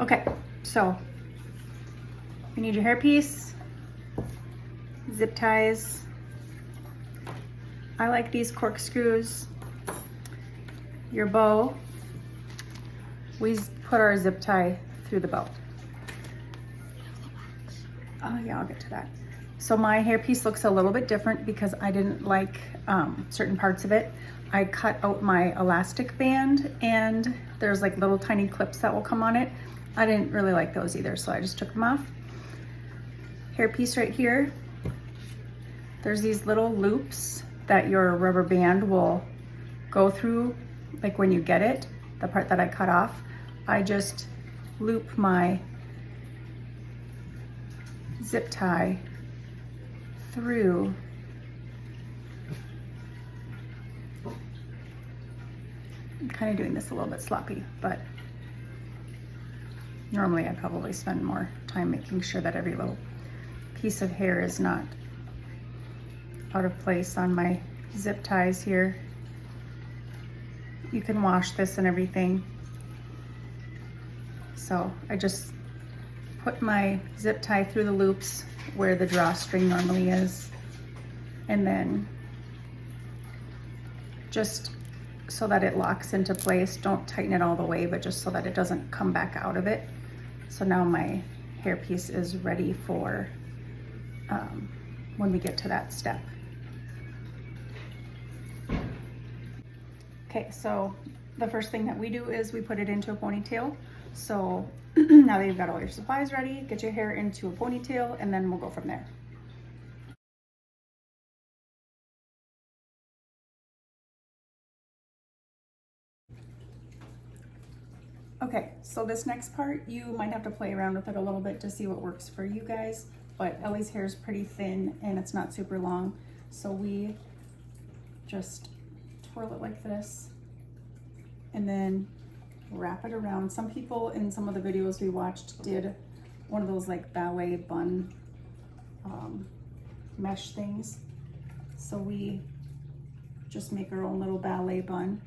Okay, so you need your hairpiece, zip ties. I like these corkscrews, your bow. We put our zip tie through the bow. Oh yeah, I'll get to that. So my hairpiece looks a little bit different because I didn't like certain parts of it. I cut out my elastic band and there's like little tiny clips that will come on it. I didn't really like those either, so I just took them off. Hairpiece right here. There's these little loops that your rubber band will go through, like when you get it, the part that I cut off. I just loop my zip tie through I'm kind of doing this a little bit sloppy, but normally I'd probably spend more time making sure that every little piece of hair is not out of place on my zip ties here. You can wash this and everything. So I just put my zip tie through the loops where the drawstring normally is, and then just so that it locks into place. Don't tighten it all the way, but just so that it doesn't come back out of it. So now my hairpiece is ready for when we get to that step. Okay, so the first thing that we do is we put it into a ponytail. So now that you've got all your supplies ready, get your hair into a ponytail and then we'll go from there. Okay, so this next part, you might have to play around with it a little bit to see what works for you guys, but Ellie's hair is pretty thin and it's not super long. So we just twirl it like this and then wrap it around. Some people in some of the videos we watched did one of those like ballet bun mesh things. So we just make our own little ballet bun,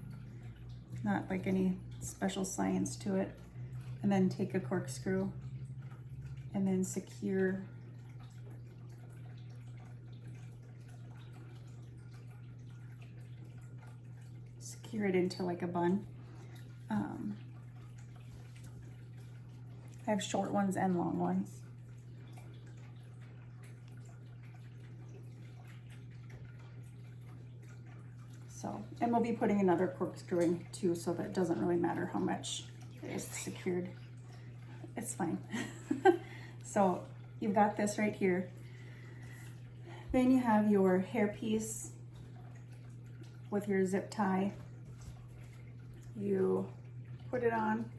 not like any special science to it, and then take a corkscrew and then secure it into like a bun. I have short ones and long ones. So, and we'll be putting another corkscrew in too, so that it doesn't really matter how much is secured. It's fine. So you've got this right here. Then you have your hairpiece with your zip tie. You put it on.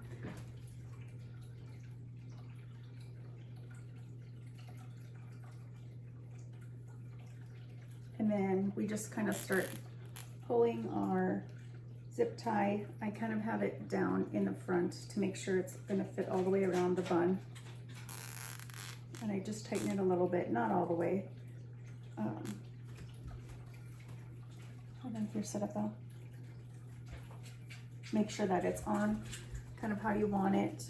And then we just kind of start pulling our zip tie. I kind of have it down in the front to make sure it's going to fit all the way around the bun. And I just tighten it a little bit, not all the way. Hold on here, set up though. Make sure that it's on kind of how you want it.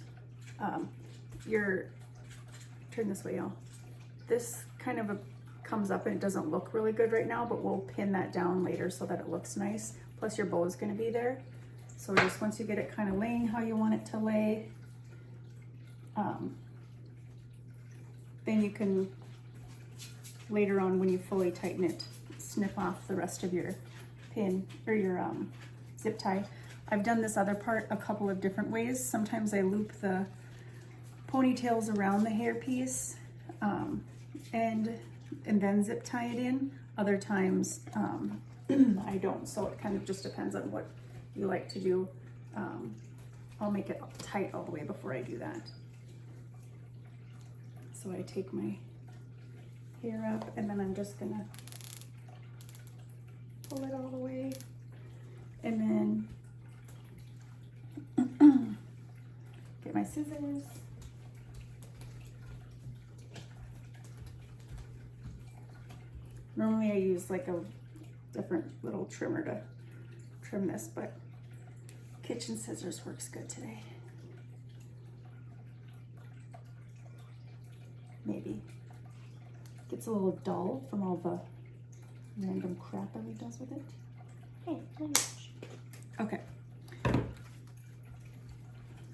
Turn this way, y'all. This kind of comes up and it doesn't look really good right now, but we'll pin that down later so that it looks nice. Plus your bow is going to be there. So just once you get it kind of laying how you want it to lay, then you can later on when you fully tighten it, snip off the rest of your pin or your zip tie. I've done this other part a couple of different ways. Sometimes I loop the ponytails around the hairpiece and then zip tie it in. Other times I don't, so it kind of just depends on what you like to do. I'll make it tight all the way before I do that. So I take my hair up and then I'm just gonna pull it all the way and then get my scissors. Normally I use like a different little trimmer to trim this, but kitchen scissors works good today. maybe. Gets a little dull from all the random crap Ellie does with it. Hey, let me watch. Okay.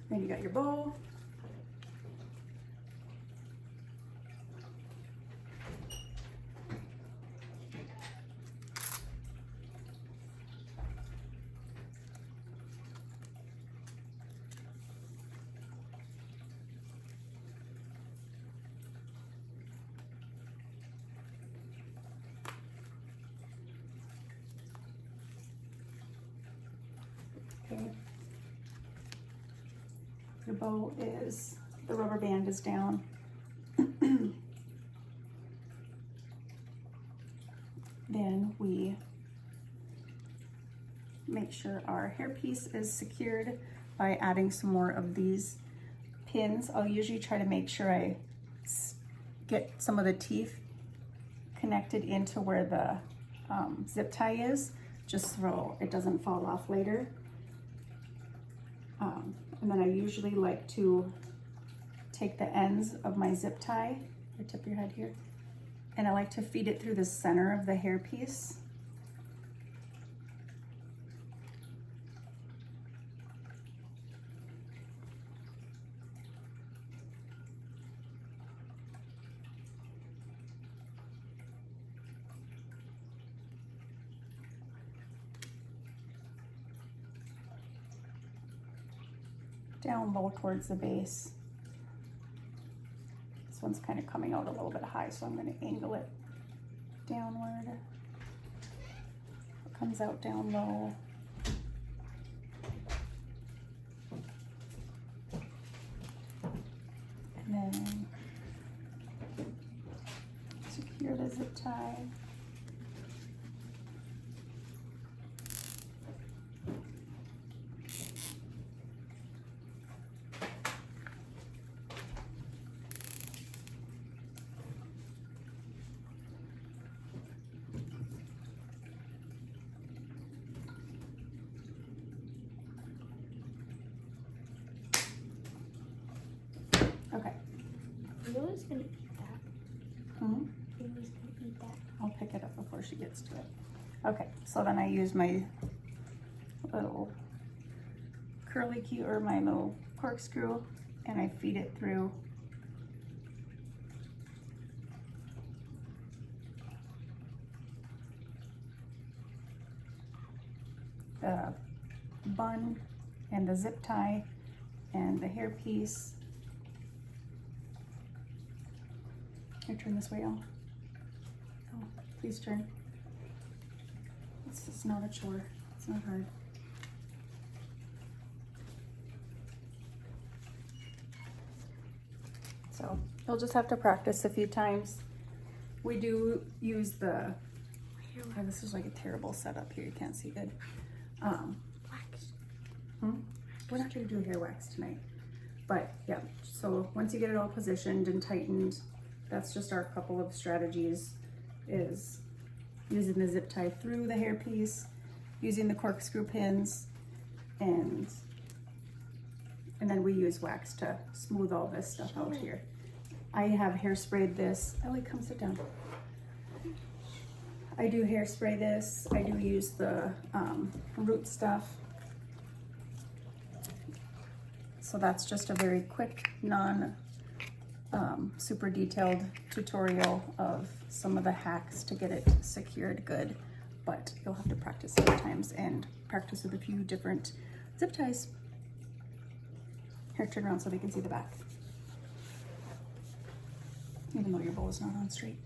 Then you got your bow. Okay. Your bow is, the rubber band is down. Then we make sure our hairpiece is secured by adding some more of these pins. I'll usually try to make sure I get some of the teeth connected into where the zip tie is, just so it doesn't fall off later. And then I usually like to take the ends of my zip tie, or tip your head here, and I like to feed it through the center of the hairpiece. Down low towards the base. This one's kind of coming out a little bit high, so I'm going to angle it downward. It comes out down low. And then secure the zip tie. Okay. Lily's gonna eat that. Hmm? Lily's gonna eat that. I'll pick it up before she gets to it. Okay, so then I use my little curly cue, or my little corkscrew, and I feed it through the bun and the zip tie and the hairpiece. Here, turn this way, Elle. Oh, please turn. This is not a chore. It's not hard. So you'll just have to practice a few times. We do use the, oh, this is like a terrible setup here. You can't see good. Wax. We're not going to do hair wax tonight. But yeah, so once you get it all positioned and tightened, that's just our couple of strategies, is using the zip tie through the hairpiece, using the corkscrew pins, and then we use wax to smooth all this stuff out here. I have hairsprayed this. Ellie, come sit down. I do hairspray this. I do use the root stuff. So that's just a very quick, super detailed tutorial of some of the hacks to get it secured good, but you'll have to practice sometimes and practice with a few different zip ties. Here, turn around so they can see the back. Even though your bow is not on straight.